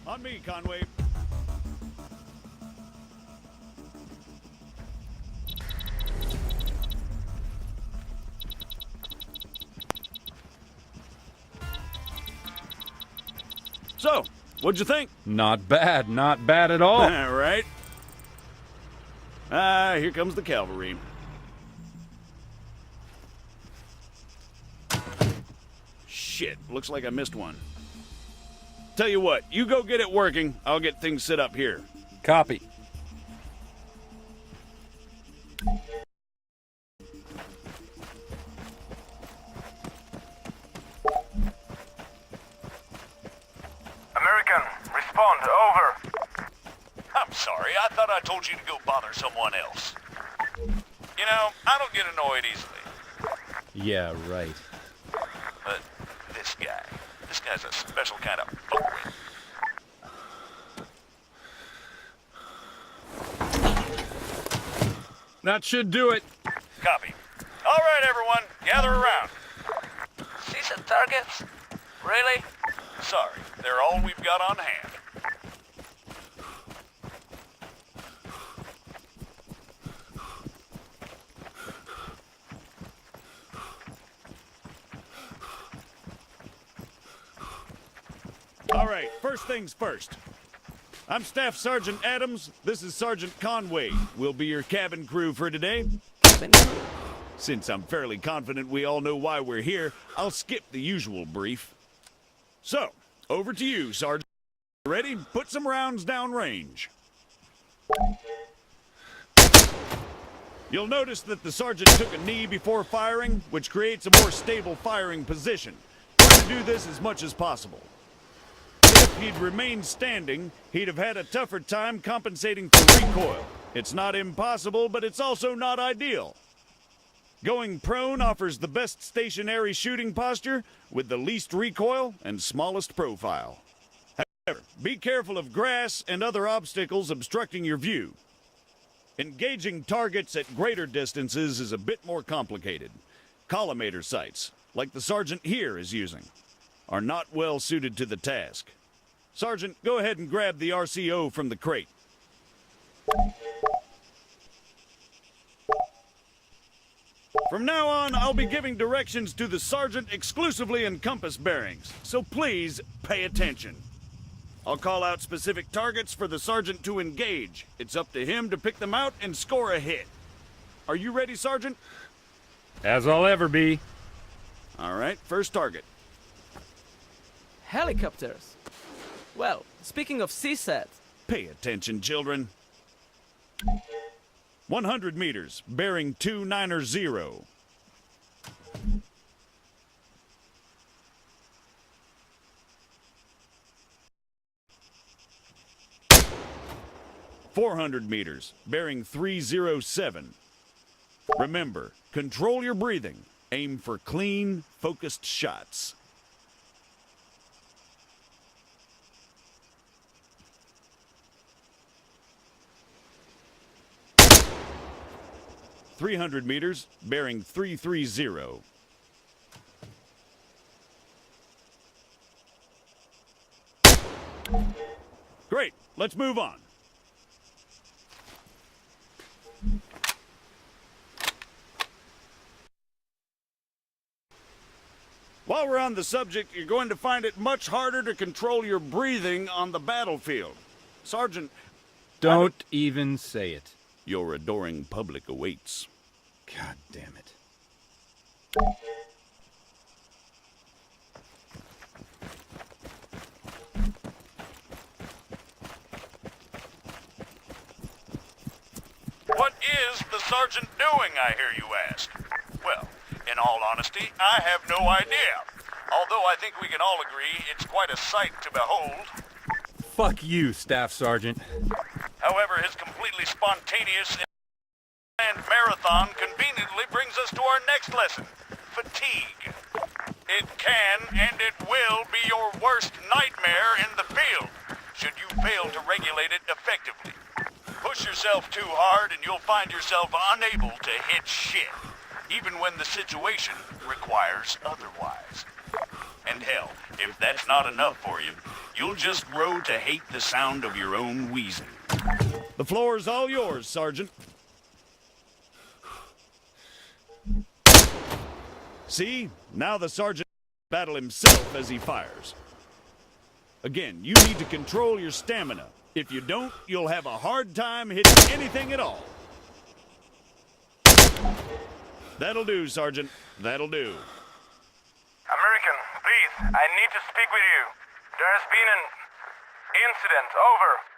On me, Conway. So, what'd you think? Not bad at all. All right. Here comes the cavalry. Shit, looks like I missed one. Tell you what, you go get it working. I'll get things set up here. Copy. American, respond, over. I'm sorry, I thought I told you to go bother someone else. You know, I don't get annoyed easily. Yeah, right. But this guy's a special kind of fuckwit. That should do it. Copy. All right, everyone, gather around. See some targets? Really? Sorry, they're all we've got on hand. All right, first things first. I'm Staff Sergeant Adams. This is Sergeant Conway. We'll be your cabin crew for today. Since I'm fairly confident we all know why we're here, I'll skip the usual brief. So, over to you, Sergeant. Ready? Put some rounds down range. You'll notice that the sergeant took a knee before firing, which creates a more stable firing position. Try to do this as much as possible. If he'd remained standing, he'd have had a tougher time compensating for recoil. It's not impossible, but it's also not ideal. Going prone offers the best stationary shooting posture with the least recoil and smallest profile. However, be careful of grass and other obstacles obstructing your view. Engaging targets at greater distances is a bit more complicated. Collimator sights, like the sergeant here is using, are not well suited to the task. Sergeant, go ahead and grab the RCO from the crate. From now on, I'll be giving directions to the sergeant exclusively in compass bearings, so please pay attention. I'll call out specific targets for the sergeant to engage. It's up to him to pick them out and score a hit. Are you ready, Sergeant? As I'll ever be. All right, first target. Helicopters. Well, speaking of CSAT. Pay attention, children. 100 meters, bearing 290. 400 meters, bearing 307. Remember, control your breathing. Aim for clean, focused shots. 300 meters, bearing 330. Great, let's move on. While we're on the subject, you're going to find it much harder to control your breathing on the battlefield. Sergeant... Don't even say it. Your adoring public awaits. God damn it. What is the sergeant doing, I hear you ask? Well, in all honesty, I have no idea. Although I think we can all agree it's quite a sight to behold. Fuck you, Staff Sergeant. However, his completely spontaneous and marathon conveniently brings us to our next lesson, fatigue. It can and it will be your worst nightmare in the field, should you fail to regulate it effectively. Push yourself too hard and you'll find yourself unable to hit shit, even when the situation requires otherwise. And hell, if that's not enough for you, you'll just grow to hate the sound of your own wheezing. The floor's all yours, Sergeant. See? Now the sergeant can battle himself as he fires. Again, you need to control your stamina. If you don't, you'll have a hard time hitting anything at all. That'll do, Sergeant. That'll do. American, please, I need to speak with you. There has been an incident. Over.